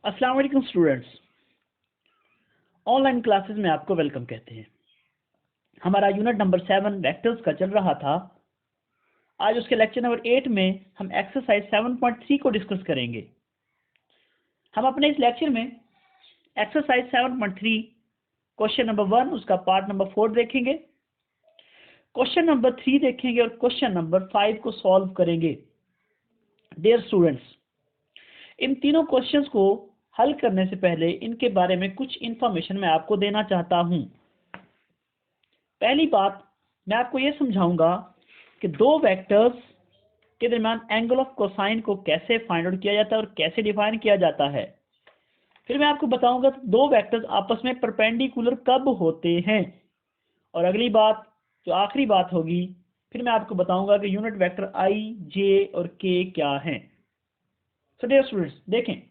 अस्सलाम वालेकुम students, online classes में आपको वेलकम कहते हैं। हमारा यूनिट नंबर 7 वेक्टर्स का चल रहा था। आज उसके लेक्चर नंबर 8 में हम एक्सरसाइज 7.3 को डिस्कस करेंगे। हम अपने इस लेक्चर में एक्सरसाइज 7.3 क्वेश्चन नंबर 1 उसका पार्ट नंबर 4 देखेंगे, क्वेश्चन नंबर 3 देखेंगे और क्वेश्चन नंबर 5 को सॉल्व करेंगे। डियर स्टूडेंट्स, इन तीनों क्वेश्चंस को हल करने से पहले इनके बारे में कुछ इंफॉर्मेशन मैं आपको देना चाहता हूं। पहली बात, मैं आपको यह समझाऊंगा कि दो वेक्टर्स के दरमियान एंगल ऑफ कोसाइन को कैसे फाइंड आउट किया जाता है और कैसे डिफाइन किया जाता है। फिर मैं आपको बताऊंगा दो वेक्टर्स आपस में परपेंडिकुलर कब होते हैं, और अगली बात जो आखिरी बात होगी, फिर मैं आपको बताऊंगा कि यूनिट वेक्टर आई, जे और के क्या हैं। सो डियर स्टूडेंट्स, देखें,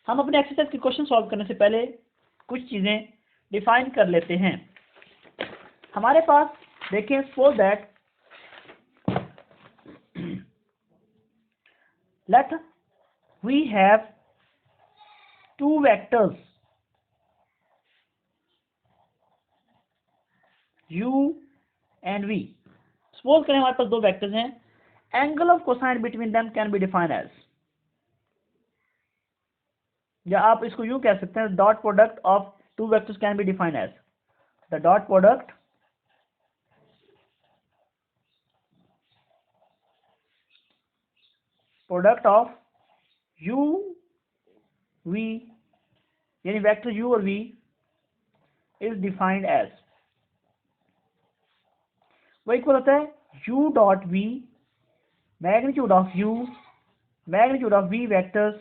हम अपने एक्सरसाइज के क्वेश्चन सॉल्व करने से पहले कुछ चीजें डिफाइन कर लेते हैं। हमारे पास देखें, suppose that let we have two vectors u and v। Suppose करें हमारे पास दो वेक्टर्स हैं, angle of cosine between them can be defined as, या आप इसको यूं कह सकते हैं, dot product of two vectors can be defined as the dot product of u v, यानी वेक्टर u और v इज डिफाइंड एज, वो इक्वल होता है u dot v magnitude of u magnitude of v vectors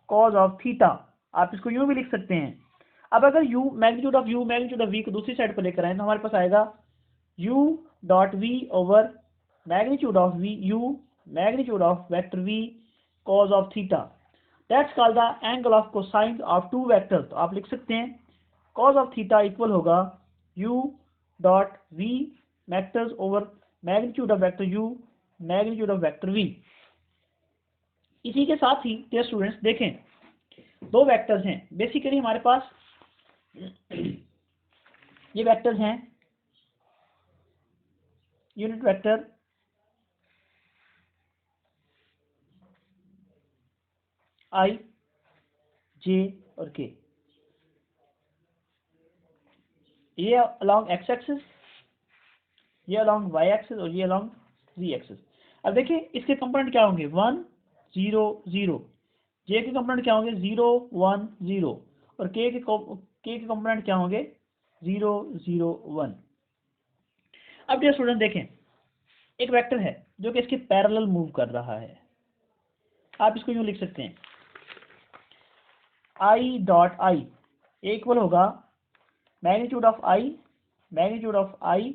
cause of theta. आप इसको यूं भी लिख सकते हैं। अब अगर u magnitude of u magnitude of v को दूसरी साइड पर लेकर आए तो हमारे पास आएगा u dot v over magnitude of v u magnitude of vector v cause of theta. That's called the angle of cosine of two vectors. तो आप लिख सकते हैं कॉज ऑफ थीटा इक्वल होगा u dot v vectors over magnitude of vector u magnitude of vector v। इसी के साथ ही dear students, देखें, दो वेक्टर्स हैं। बेसिकली हमारे पास ये वेक्टर्स हैं, यूनिट वेक्टर आई, जे और के। ये अलॉन्ग एक्स एक्सिस, ये अलॉन्ग वाई एक्सिस और ये अलॉन्ग जी एक्सिस। अब देखिए इसके कंपोनेंट क्या होंगे, 1 0 0। जे के कंपोनेंट क्या होंगे, 0 1 0, और के के कंपोनेंट क्या होंगे, 0 0 1। अब डियर स्टूडेंट देखें, एक वेक्टर है जो कि इसके पैरेलल मूव कर रहा है। आप इसको यूं लिख सकते हैं, आई डॉट आई इक्वल होगा magnitude of I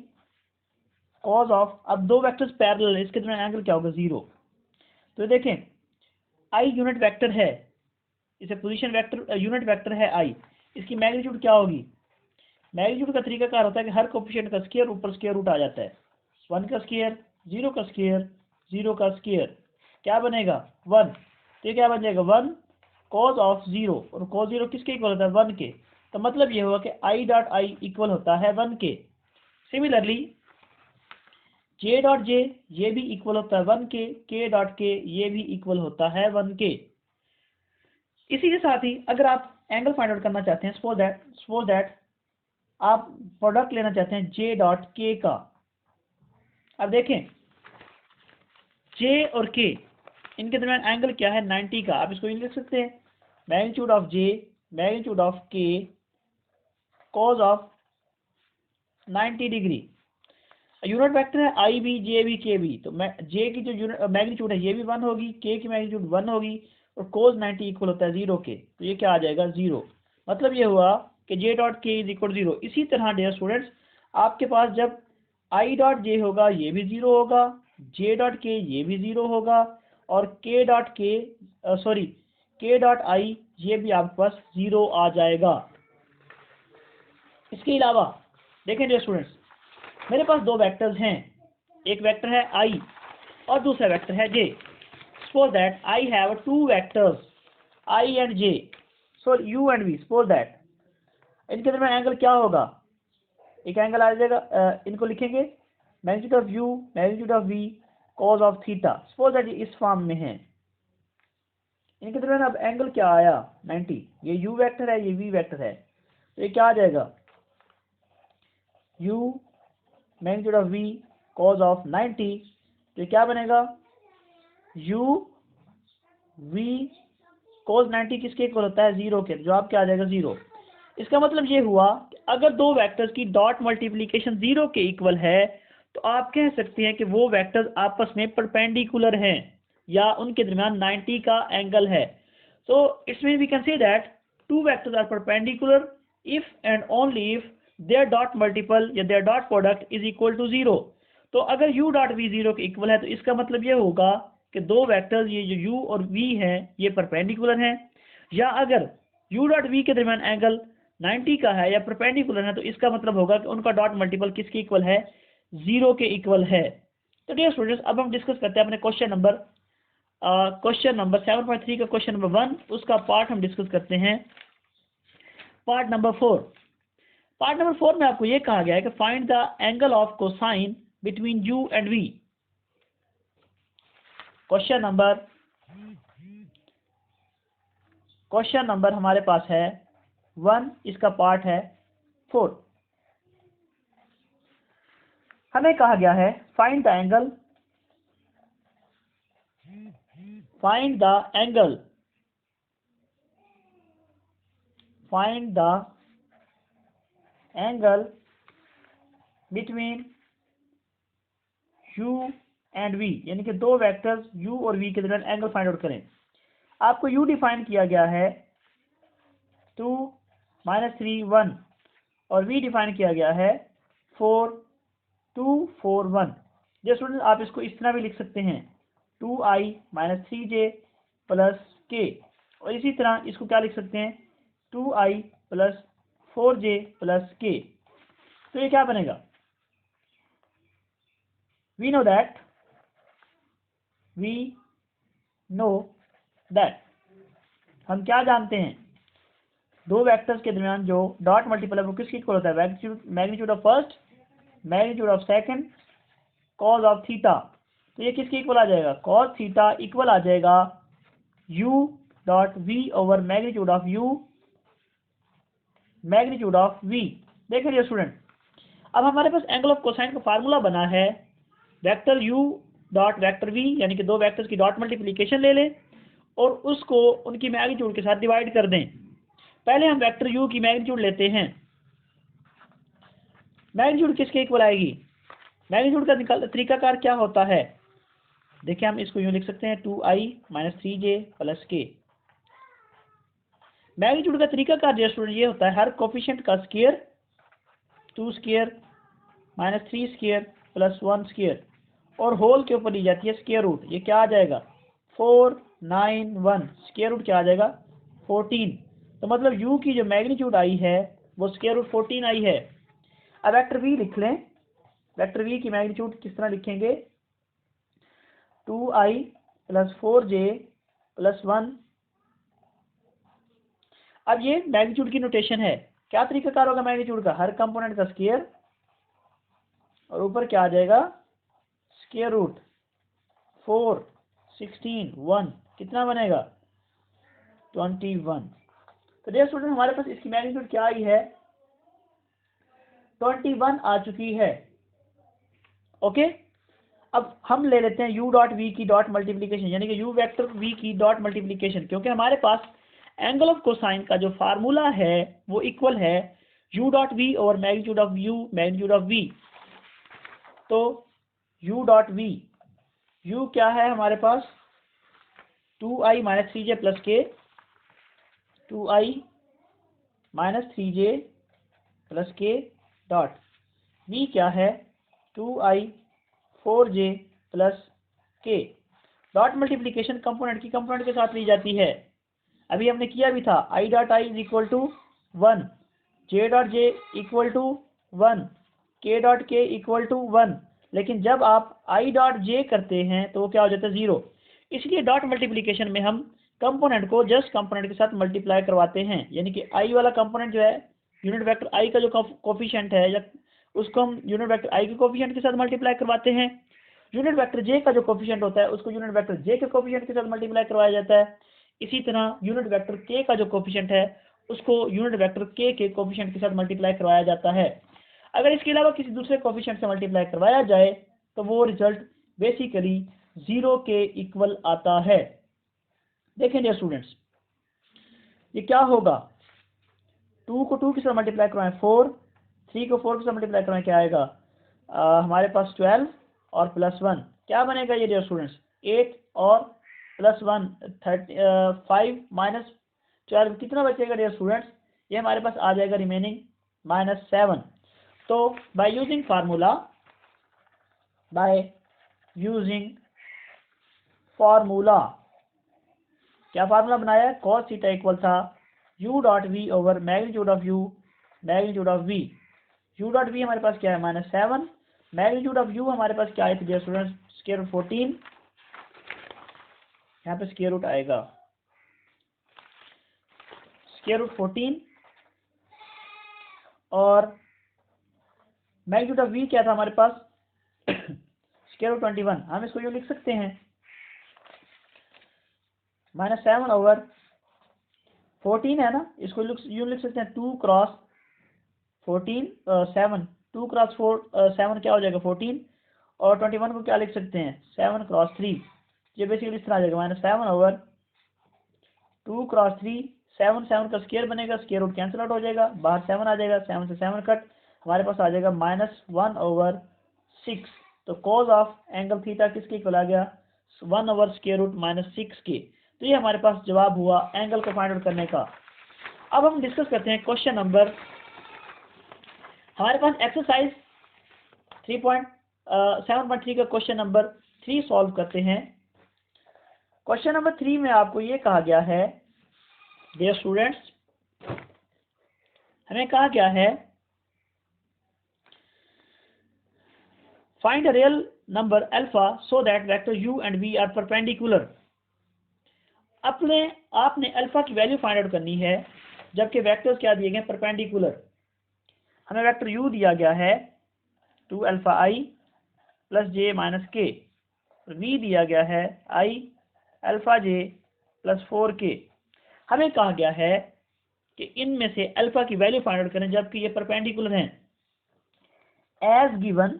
cause of, अब दो वेक्टर्स पैरेलल है, इसके दरमियान एंगल क्या होगा, 0। तो देखें, आई यूनिट वेक्टर है, इसे पोजीशन वेक्टर यूनिट वेक्टर है आई, इसकी मैग्नीट्यूड क्या होगी। मैग्नीट्यूड का तरीका क्या होता है कि हर कोएफिशिएंट का स्क्वायर ऊपर स्क्वायर रूट आ जाता है। 1 का स्क्वायर, 0 का स्क्वायर, 0 का स्क्वायर, क्या बनेगा 1। तो ये क्या बन जाएगा 1 कॉज ऑफ 0, और कॉज 0 किसके इक्वल होता है, 1 के। तो मतलब ये होगा कि आई डॉट आई इक्वल होता है 1 के। सिमिलरली जे डॉट जे, ये भी इक्वल होता है 1 के डॉट के, ये भी इक्वल होता है 1 के। इसी के साथ ही अगर आप एंगल फाइंड आउट करना चाहते हैं, सपोज दैट आप प्रोडक्ट लेना चाहते हैं जे डॉट के का। अब देखें, जे और के इनके दरमियान एंगल क्या है, 90 का। आप इसको यूं लिख सकते हैं, magnitude of J magnitude of K cos of 90 degree. Unit vector है आई भी, जे भी, के भी, तो जे की जो यूनिट मैग्नीट्यूड है ये भी 1 होगी, के की मैग्नीट्यूड 1 होगी, और कोज 90 इक्वल होता है 0 के। तो ये क्या आ जाएगा, 0। मतलब ये हुआ कि जे डॉट के इज इक्वल 0। इसी तरह डियर स्टूडेंट्स, आपके पास जब आई डॉट जे होगा ये भी 0 होगा, जे डॉट के ये भी 0 होगा, और के डॉट आई ये भी आपके पास 0 आ जाएगा। इसके अलावा देखें डियर स्टूडेंट्स, मेरे पास दो वेक्टर्स हैं, एक वेक्टर है आई और दूसरा वेक्टर है जे। suppose that I have two vectors I and j, so u and v. suppose that इनके दरमियान एंगल क्या होगा, एक एंगल आ जाएगा, इनको लिखेंगे magnitude of u magnitude of v cos of theta. Suppose that इस फॉर्म में है, इनके दरमियान अब एंगल क्या आया 90. ये u वेक्टर है, ये v वेक्टर है, तो ये क्या आ जाएगा u magnitude of v cos of 90. तो क्या बनेगा u v cos 90 किसके इक्वल होता है 0 के. जवाब क्या आ जाएगा 0. इसका मतलब ये हुआ कि अगर दो वेक्टर्स की डॉट मल्टीप्लिकेशन 0 के इक्वल है तो आप कह सकते हैं कि वो वेक्टर्स आपस में परपेंडिकुलर हैं या उनके दरमियान 90 का एंगल है. So it's mean we can say that two vectors are perpendicular if and only if their dot multiple या their dot product is equal to 0. तो अगर u डॉट v 0 के इक्वल है तो इसका मतलब ये होगा कि दो वेक्टर्स ये जो u और v हैं ये परपेंडिकुलर हैं, या अगर u डॉट v के दरमियान एंगल 90 का है या परपेंडिकुलर है तो इसका मतलब होगा कि उनका डॉट मल्टीपल किसके इक्वल है 0 के इक्वल है. तो डियर स्टूडेंट्स, अब हम डिस्कस करते हैं अपने क्वेश्चन नंबर 7.3 का क्वेश्चन नंबर 1, उसका पार्ट हम डिस्कस करते हैं. पार्ट नंबर 4 में आपको ये कहा गया है कि find the angle of cosine between u and v. Question number हमारे पास है 1, इसका पार्ट है 4. हमें कहा गया है find the angle between u and v, यानी कि दो वेक्टर्स u और v के दरमियान एंगल फाइंड आउट करें. आपको u डिफाइन किया गया है 2 -3 1 और v डिफाइन किया गया है 4 2 4 1. जो स्टूडेंट आप इसको इस तरह भी लिख सकते हैं 2i - 3j प्लस k, और इसी तरह इसको क्या लिख सकते हैं 2i plus 4j plus k. तो ये क्या बनेगा, we know that हम क्या जानते हैं, दो वेक्टर्स के दरमियान जो डॉट मल्टीपल है वो किसके इक्वल होता है, magnitude of first magnitude of second cos of theta. तो ये किसके इक्वल आ जाएगा, कॉस थीटा इक्वल आ जाएगा u dot v over magnitude of u magnitude of v. देखिए स्टूडेंट, अब हमारे पास एंगल ऑफ कोसाइन का फार्मूला बना है vector u dot vector v, यानी कि दो वेक्टर्स की डॉट मल्टीप्लिकेशन ले लें और उसको उनकी मैग्नीट्यूड के साथ डिवाइड कर दें. पहले हम वेक्टर u की मैग्नीट्यूड लेते हैं. मैग्नीट्यूड किसके इक्वल आएगी, मैग्नीट्यूड का तरीकाकार क्या होता है, देखिए हम इसको यूं लिख सकते हैं 2i - 3j plus k. Magnitude का तरीकाकार जो स्टूडेंट ये होता है हर कोफिशिएंट का square 2 square - 3 square plus 1 square और होल के ऊपर ली जाती है स्क्वायर रूट. ये क्या आ जाएगा 4 9 1, स्क्वायर रूट क्या आ जाएगा 14. तो मतलब u की जो मैग्नीट्यूड आई है वो स्क्वायर रूट 14 आई है. अब वेक्टर v लिख लें, वेक्टर v की मैग्नीट्यूड किस तरह लिखेंगे 2i प्लस 4j प्लस 1. अब ये मैग्नीट्यूड की नोटेशन है, क्या तरीकाकार होगा मैग्नीट्यूड का, हर कंपोनेंट का स्क्वायर और ऊपर क्या आ जाएगा स्क्वायर रूट 4 16 1, कितना बनेगा 21. तो डियर स्टूडेंट हमारे पास इसकी मैग्नीट्यूड क्या आई है 21 आ चुकी है. ओके, अब हम ले लेते हैं u डॉट v की डॉट मल्टीप्लिकेशन, यानी कि u वेक्टर v की डॉट मल्टीप्लिकेशन, क्योंकि हमारे पास एंगल ऑफ कोसाइन का जो फार्मूला है वो इक्वल है u डॉट v और magnitude of u magnitude of v. तो u डॉट v, u क्या है हमारे पास 2i - 3j plus k, 2i - 3j plus k dot v क्या है 2i 4j plus k. Dot multiplication component की component के साथ ली जाती है. अभी हमने किया भी था i dot i is equal to 1, j dot j equal to 1, k dot k equal to 1. लेकिन जब आप i डॉट j करते हैं तो वो क्या हो जाता है 0. इसलिए डॉट मल्टीप्लिकेशन में हम कंपोनेंट को जस्ट कंपोनेंट के साथ मल्टीप्लाई करवाते हैं, यानी कि आई वाला कंपोनेंट जो है यूनिट वेक्टर आई का जो कोफिशिएंट है, या उसको हम यूनिट वेक्टर आई के कोफिशिएंट के साथ मल्टीप्लाई करवाते हैं। यूनिट वेक्टर जे का जो कोफिशिएंट होता है उसको यूनिट वेक्टर जे के कोफिशिएंट के साथ मल्टीप्लाई करवाया जाता है। इसी तरह यूनिट वेक्टर के का जो कोफिशिएंट है उसको यूनिट वेक्टर के कोफिशिएंट के साथ मल्टीप्लाई करवाया जाता है। अगर इसके अलावा किसी दूसरे कोफिशिएंट से मल्टीप्लाई करवाया जाए तो वो रिजल्ट बेसिकली 0 के इक्वल आता है। देखें डियर स्टूडेंट्स, ये क्या होगा, 2 को 2 के साथ मल्टीप्लाई करवाएं 4, 3 को 4 के साथ मल्टीप्लाई करवाएं क्या आएगा, हमारे पास 12 और +1 क्या बनेगा ये डियर स्टूडेंट्स, 8 और +1 5 माइनस 12 कितना बचेगा डियर स्टूडेंट्स, ये हमारे पास आ जाएगा रिमेनिंग -7। तो बाय यूजिंग फार्मूला क्या फार्मूला बनाया है, cos थीटा इक्वल था u.v over magnitude of u magnitude of v। u.v हमारे पास क्या है -7, मैग्नीट्यूड ऑफ u हमारे पास क्या है डियर स्टूडेंट्स, स्क्वायर रूट 14, यहाँ पे स्क्वायर रूट आएगा स्क्वायर रूट 14, और मैग्नीट्यूड ऑफ v क्या था हमारे पास स्क्वायर रूट 21। हम इसको यूँ लिख सकते हैं -7 ओवर 14 है ना, इसको यूँ लिख सकते हैं 2 क्रॉस 14 7, 2 क्रॉस 7 क्या हो जाएगा 14, और 21 को क्या लिख सकते हैं 7 क्रॉस 3, ये बेसिकली इस तरह आ जाएगा -7 ओवर 2 क्रॉस 3, 7 7 का स्क्वायर बनेगा, स्क्वायर रूट कैंसिल आउट हो जाएगा, बाहर 7 आ जाएगा, 7 से 7 कट, हमारे पास आ जाएगा -1 ओवर 6। तो कॉज ऑफ एंगल थीटा किसके इक्वल आ गया, 1 ओवर स्क्वायर रूट -6 के। तो ये हमारे पास जवाब हुआ एंगल को फाइंड आउट करने का। अब हम डिस्कस करते हैं क्वेश्चन नंबर, हमारे पास एक्सरसाइज 3.7.3 का क्वेश्चन नंबर 3 सॉल्व करते हैं। क्वेश्चन नंबर 3 में आपको ये कहा गया है डियर स्टूडेंट्स, हमें कहा गया है find a real number alpha so that vector u and v are perpendicular. आपने अल्फा की वैल्यू फाइंड आउट करनी है जबकि वेक्टर्स क्या दिए गए परपेंडिकुलर। हमें वेक्टर u दिया गया है 2αi + j - k, v दिया गया है i αj + 4k। हमें कहा गया है कि इनमें से अल्फा की वैल्यू फाइंड आउट करें जबकि ये परपेंडिकुलर हैं। As given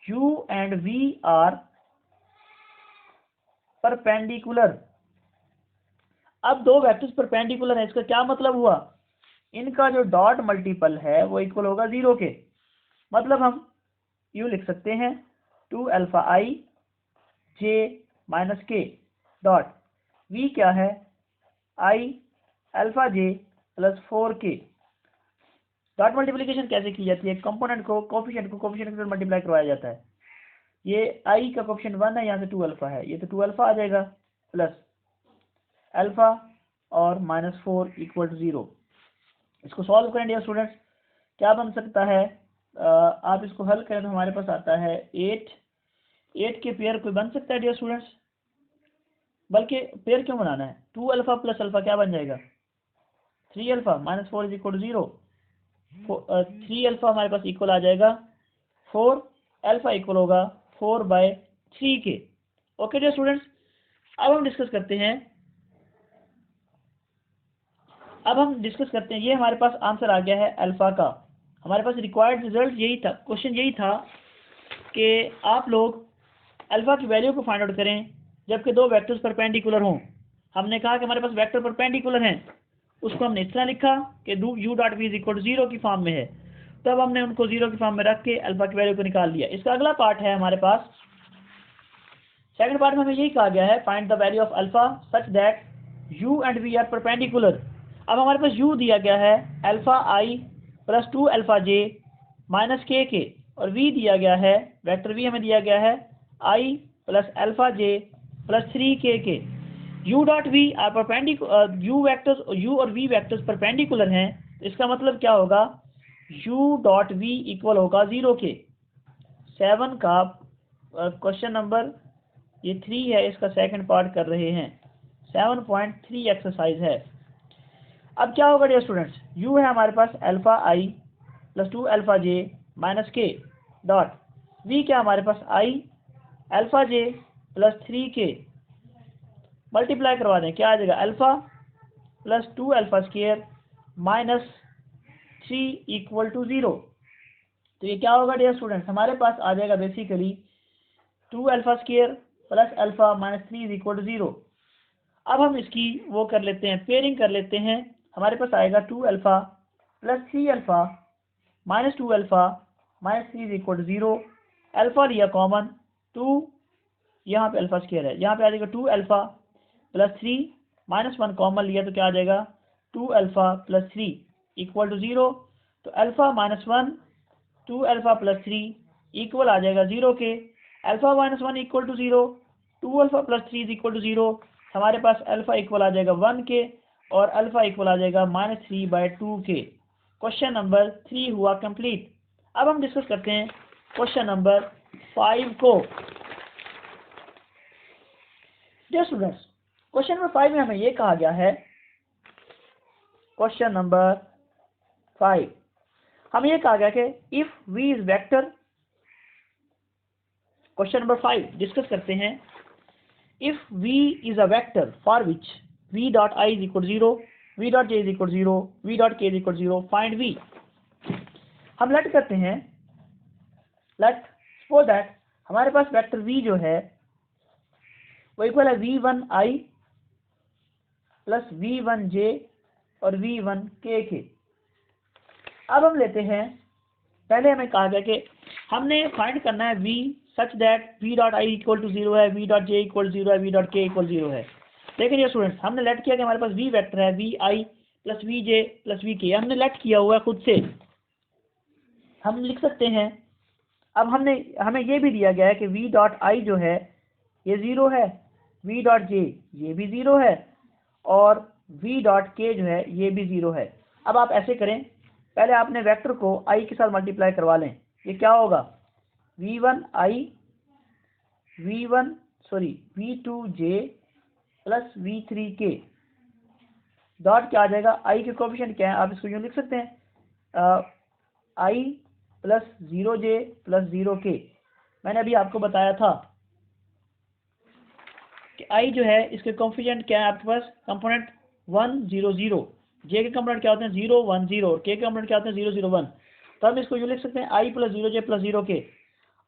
u and v are perpendicular. अब दो वेक्टर्स परपेंडिकुलर हैं, इसका क्या मतलब हुआ, इनका जो डॉट मल्टीपल है वो इक्वल होगा 0 के। मतलब हम यूँ लिख सकते हैं 2αi j - k dot v क्या है i αj + 4k। Dot multiplication कैसे की जाती है, कंपोनेंट को कोफिशिएंट के साथ मल्टीप्लाई करवाया जाता है। ये i का कोफिशिएंट 1 है, यहाँ से 2 अल्फा है, ये तो 2 अल्फा आ जाएगा प्लस अल्फा और -4 = 0। इसको सॉल्व करें डियर स्टूडेंट्स, क्या बन सकता है, आप इसको हल करें तो हमारे पास आता है 8 के पेयर कोई बन सकता है डियर स्टूडेंट्स, बल्कि पेयर क्यों बनाना है, 2 अल्फा प्लस अल्फा क्या बन जाएगा 3 अल्फा, -4 = 0, 3 अल्फा हमारे पास इक्वल आ जाएगा 4, अल्फा इक्वल होगा 4/3 के। ओके डियर स्टूडेंट्स, अब हम डिस्कस करते हैं ये हमारे पास आंसर आ गया है अल्फा का। हमारे पास रिक्वायर्ड रिजल्ट यही था, क्वेश्चन यही था कि आप लोग अल्फा की वैल्यू को फाइंड आउट करें जबकि दो वेक्टर्स परपेंडिकुलर हों। हमने कहा कि हमारे पास वेक्टर परपेंडिकुलर हैं, उसको हमने इस तरह लिखा कि u.v = 0 की फॉर्म में है, तब हमने उनको 0 की फॉर्म में रख के अल्फा की वैल्यू को निकाल लिया। इसका अगला पार्ट है हमारे पास, सेकंड पार्ट में हमें यही कहा गया है find the value of alpha such that u and v are perpendicular. अब हमारे पास u दिया गया है αi + 2αj - k और v दिया गया है, वेक्टर v हमें दिया गया है i + αj + 3k। u.v are perpendicular, u और v वेक्टर्स परपेंडिकुलर हैं, इसका मतलब क्या होगा u.v इक्वल होगा 0 के। 7 का क्वेश्चन नंबर ये 3 है, इसका सेकंड पार्ट कर रहे हैं। 7.3 एक्सरसाइज है। अब क्या होगा डियर स्टूडेंट्स, u है हमारे पास alpha i plus 2 alpha j minus k dot v क्या हमारे पास i alpha j plus 3k multiply करवा दें, क्या आ जाएगा alpha plus 2 alpha square minus 3 equal to 0। तो ये क्या होगा डियर स्टूडेंट्स, हमारे पास आ जाएगा basically 2 alpha square plus alpha minus 3 is equal to 0। अब हम इसकी वो कर लेते हैं, पेयरिंग कर लेते हैं। हमारे पास आएगा 2 alpha plus 3 alpha minus 2 alpha minus 3 is equal to 0। Alpha लिया कॉमन, 2 यहाँ पे अल्फा स्क्वायर है, यहाँ पे आ जाएगा 2 अल्फा प्लस 3 माइनस 1 कॉमन लिया तो क्या आ जाएगा 2 अल्फा प्लस 3 इक्वल टू 0। तो alpha minus 1 2 alpha plus 3 equal आ जाएगा 0 के। Alpha minus 1 equal to 0, 2 alpha plus 3 is equal to 0। हमारे पास अल्फा इक्वल आ जाएगा 1 के और अल्फा इक्वल आ जाएगा -3/2 के। क्वेश्चन नंबर 3 हुआ कंप्लीट। अब हम डिस्कस करते हैं क्वेश्चन नंबर 5 को। डियर स्टूडेंट्स, क्वेश्चन नंबर 5 में हमें ये कहा गया है, क्वेश्चन नंबर 5 हमें ये कहा गया कि if v is vector, question number 5 discuss करते हैं। If v is a vector for which v dot i is equal 0, v dot j is equal 0, v dot k is equal 0, find v। हम late करते हैं, let suppose that हमारे पास vector v जो है वो equal है v1i plus v1j और v1k के। अब हम लेते हैं, पहले हमें कहा गया कि हमने फाइंड करना है v such that v dot i equal to 0 है, v डॉट j इक्वल 0 है, v डॉट k इक्वल 0 है। लेकिन ये स्टूडेंट्स हमने लेट किया कि हमारे पास v वेक्टर है, vi plus vj plus vk, हमने लेट किया हुआ है खुद से। हम लिख सकते हैं, अब हमें ये भी दिया गया है कि v डॉट i जो है ये 0 है, v डॉट j ये भी 0 है और v डॉट k जो है ये भी 0 है। अब आप ऐसे करें, पहले आपने वेक्टर को i के साथ मल्टीप्लाई करवा लें। ये क्या होगा v2j प्लस v3k डॉट क्या आ जाएगा, i के कोफिशिएंट क्या है, आप इसको यूँ लिख सकते हैं i plus 0j plus 0k। मैंने अभी आपको बताया था कि i जो है इसके कोफिशिएंट क्या है आपके पास, कंपोनेंट 1 0 0, j के कंपोनेंट क्या होते हैं 0 1 0 और k के कंपोनेंट क्या होते हैं 0 0 1। तो हम इसको यूँ लिख सकते हैं i plus 0j plus 0k।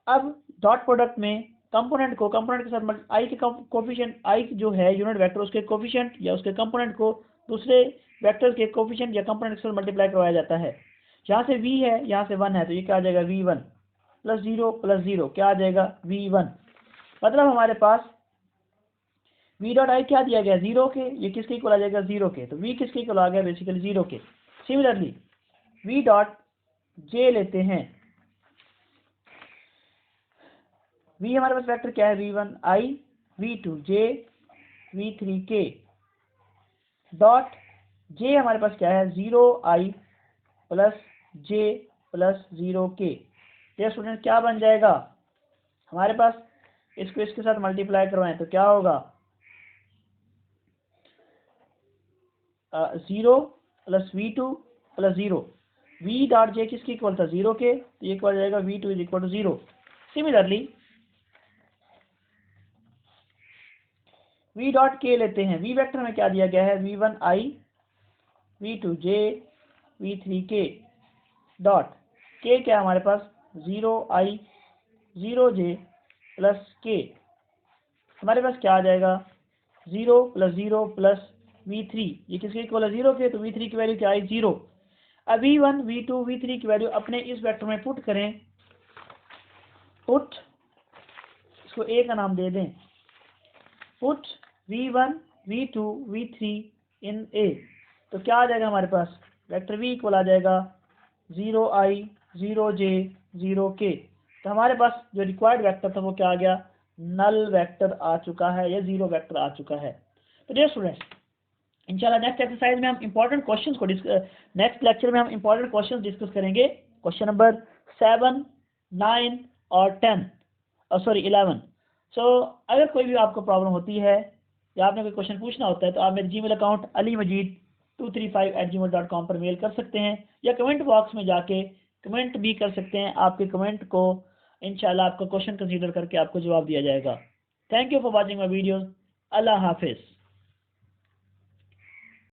अब डॉट प्रोडक्ट में कंपोनेंट के साथ i के कोफिशिएंट, i जो है यूनिट वेक्टर उसके कोफिशिएंट या उसके कंपोनेंट को दूसरे वेक्टर के कोफिशिएंट या कंपोनेंट के साथ मल्टीप्लाई करवाया जाता है। जहाँ से v है यहाँ से 1 है तो ये क्या आ जाएगा v1 प्लस 0 क्या आ जाएगा v1। मतलब हमारे पास v डॉट i क्या दिया गया 0 के, ये किसके इक्वल आ जाएगा 0 के, तो v किसके इक्वल आ गया बेसिकली 0 के। सिमिलरली v डॉट j लेते हैं, v हमारे पास वेक्टर क्या है v1i v2j v3k dot j हमारे पास क्या है 0i plus j plus 0k। ये स्टूडेंट क्या बन जाएगा हमारे पास, इसको इसके साथ मल्टीप्लाई करवाएं तो क्या होगा 0 plus v2 plus 0, v dot j किसकी इक्वल था 0 के, तो ये इक्वल जाएगा v2 is equal to 0। Similarly v dot k लेते हैं, v वेक्टर में क्या दिया गया है v1i v2j v3k dot k क्या हमारे पास 0i 0j प्लस k। हमारे पास क्या आ जाएगा 0 प्लस 0 प्लस v3, ये किसके इक्वल है 0 के, तो v3 की वैल्यू क्या आई 0। अब v1 v2 v3 की वैल्यू अपने इस वेक्टर में पुट करें, पुट इसको a का नाम दे दें, put v1 v2 v3 in a, तो क्या आ जाएगा हमारे पास वेक्टर v इक्वल आ जाएगा 0i 0j 0k। तो हमारे पास जो रिक्वायर्ड वेक्टर था वो क्या आ गया, नल वेक्टर आ चुका है या जीरो वेक्टर आ चुका है। तो डियर स्टूडेंट्स, इंशाल्लाह नेक्स्ट एक्सरसाइज में हम इंपॉर्टेंट क्वेश्चंस को नेक्स्ट लेक्चर में हम इंपॉर्टेंट क्वेश्चंस डिस्कस करेंगे। क्वेश्चन नंबर 7, 9 और 10 11। अगर कोई भी आपको प्रॉब्लम होती है या आपने कोई क्वेश्चन पूछना होता है तो आप मेरे जीमेल अकाउंट alimajid235@gmail.com पर मेल कर सकते हैं या कमेंट बॉक्स में जाके कमेंट भी कर सकते हैं। आपके कमेंट को इंशाल्लाह आपका क्वेश्चन कंसीडर करके आपको जवाब दिया जाएगा। Thank you for watching my videos. अल्लाह हाफिज़।